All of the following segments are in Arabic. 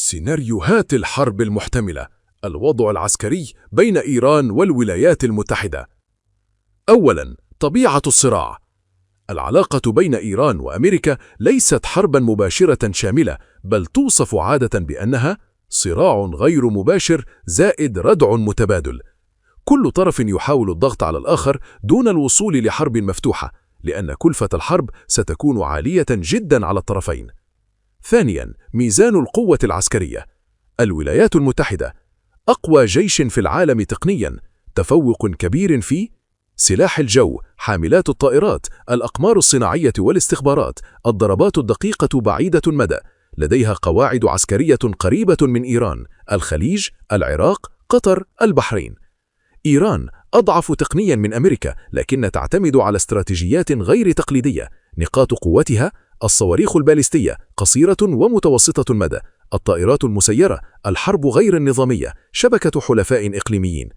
سيناريوهات الحرب المحتملة: الوضع العسكري بين إيران والولايات المتحدة. أولاً، طبيعة الصراع. العلاقة بين إيران وأمريكا ليست حرباً مباشرة شاملة، بل توصف عادة بأنها صراع غير مباشر زائد ردع متبادل. كل طرف يحاول الضغط على الآخر دون الوصول لحرب مفتوحة، لأن كلفة الحرب ستكون عالية جداً على الطرفين. ثانياً، ميزان القوة العسكرية. الولايات المتحدة أقوى جيش في العالم تقنياً، تفوق كبير في سلاح الجو، حاملات الطائرات، الأقمار الصناعية والاستخبارات، الضربات الدقيقة بعيدة المدى. لديها قواعد عسكرية قريبة من إيران، الخليج، العراق، قطر، البحرين. إيران أضعف تقنياً من أمريكا، لكن تعتمد على استراتيجيات غير تقليدية. نقاط قوتها: الصواريخ البالستية قصيرة ومتوسطة المدى، الطائرات المسيرة، الحرب غير النظامية، شبكة حلفاء إقليميين.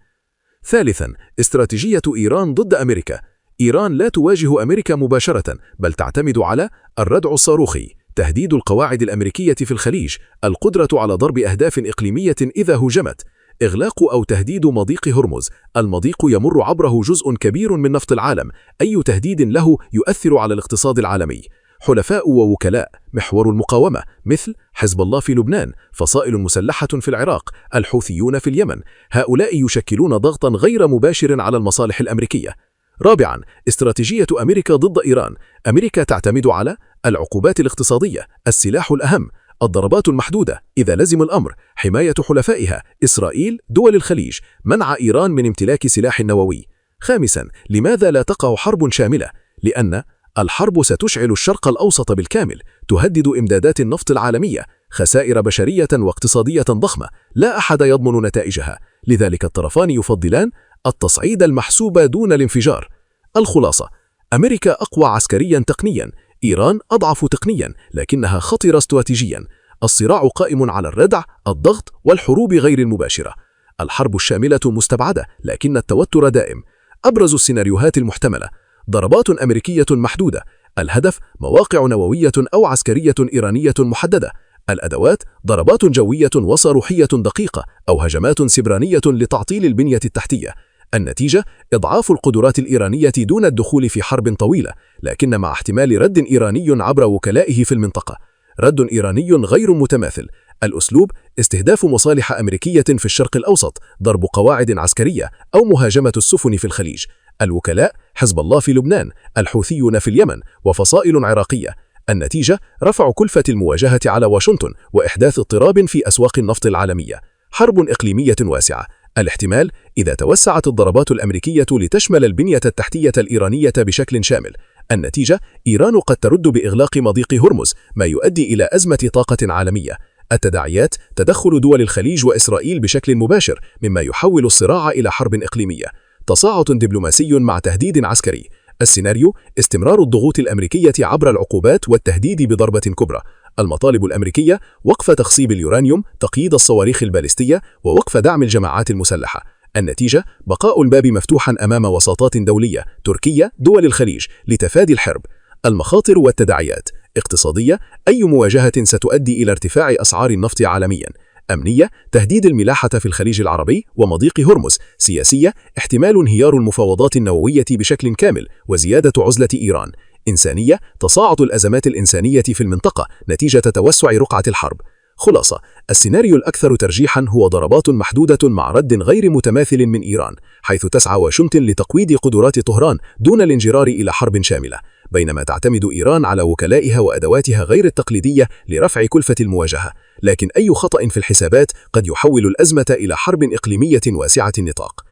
ثالثاً، استراتيجية إيران ضد أمريكا. إيران لا تواجه أمريكا مباشرة، بل تعتمد على الردع الصاروخي، تهديد القواعد الأمريكية في الخليج، القدرة على ضرب أهداف إقليمية إذا هجمت، إغلاق أو تهديد مضيق هرمز. المضيق يمر عبره جزء كبير من نفط العالم، أي تهديد له يؤثر على الاقتصاد العالمي. حلفاء ووكلاء: محور المقاومة مثل حزب الله في لبنان، فصائل مسلحة في العراق، الحوثيون في اليمن. هؤلاء يشكلون ضغطاً غير مباشر على المصالح الأمريكية. رابعاً، استراتيجية أمريكا ضد إيران. أمريكا تعتمد على العقوبات الاقتصادية، السلاح الأهم، الضربات المحدودة إذا لزم الأمر، حماية حلفائها، إسرائيل، دول الخليج، منع إيران من امتلاك سلاح نووي. خامساً، لماذا لا تقع حرب شاملة؟ لأن الحرب ستشعل الشرق الأوسط بالكامل، تهدد إمدادات النفط العالمية، خسائر بشرية واقتصادية ضخمة، لا أحد يضمن نتائجها. لذلك الطرفان يفضلان التصعيد المحسوب دون الانفجار. الخلاصة: أمريكا أقوى عسكرياً تقنياً، إيران أضعف تقنياً لكنها خطرة استراتيجياً. الصراع قائم على الردع، الضغط، والحروب غير المباشرة. الحرب الشاملة مستبعدة، لكن التوتر دائم. أبرز السيناريوهات المحتملة: ضربات أمريكية محدودة، الهدف مواقع نووية أو عسكرية إيرانية محددة. الأدوات: ضربات جوية وصاروخية دقيقة أو هجمات سبرانية لتعطيل البنية التحتية. النتيجة: إضعاف القدرات الإيرانية دون الدخول في حرب طويلة، لكن مع احتمال رد إيراني عبر وكلائه في المنطقة. رد إيراني غير متماثل. الأسلوب: استهداف مصالح أمريكية في الشرق الأوسط، ضرب قواعد عسكرية، أو مهاجمة السفن في الخليج. الوكلاء: حزب الله في لبنان، الحوثيون في اليمن، وفصائل عراقية. النتيجة: رفع كلفة المواجهة على واشنطن وإحداث اضطراب في أسواق النفط العالمية. حرب إقليمية واسعة. الاحتمال: إذا توسعت الضربات الأمريكية لتشمل البنية التحتية الإيرانية بشكل شامل. النتيجة: إيران قد ترد بإغلاق مضيق هرمز، ما يؤدي إلى أزمة طاقة عالمية. التداعيات: تدخل دول الخليج وإسرائيل بشكل مباشر، مما يحول الصراع إلى حرب إقليمية. تصاعد دبلوماسي مع تهديد عسكري. السيناريو: استمرار الضغوط الأمريكية عبر العقوبات والتهديد بضربة كبرى. المطالب الأمريكية: وقف تخصيب اليورانيوم، تقييد الصواريخ البالستية، ووقف دعم الجماعات المسلحة. النتيجة: بقاء الباب مفتوحا أمام وساطات دولية، تركيا، دول الخليج، لتفادي الحرب. المخاطر والتداعيات: اقتصادية: أي مواجهة ستؤدي إلى ارتفاع أسعار النفط عالمياً. أمنية: تهديد الملاحة في الخليج العربي ومضيق هرمز. سياسية: احتمال انهيار المفاوضات النووية بشكل كامل وزيادة عزلة إيران. إنسانية: تصاعد الأزمات الإنسانية في المنطقة نتيجة توسع رقعة الحرب. خلاصة: السيناريو الأكثر ترجيحاً هو ضربات محدودة مع رد غير متماثل من إيران، حيث تسعى واشنطن لتقويض قدرات طهران دون الانجرار إلى حرب شاملة، بينما تعتمد إيران على وكلائها وأدواتها غير التقليدية لرفع كلفة المواجهة. لكن أي خطأ في الحسابات قد يحول الأزمة إلى حرب إقليمية واسعة النطاق.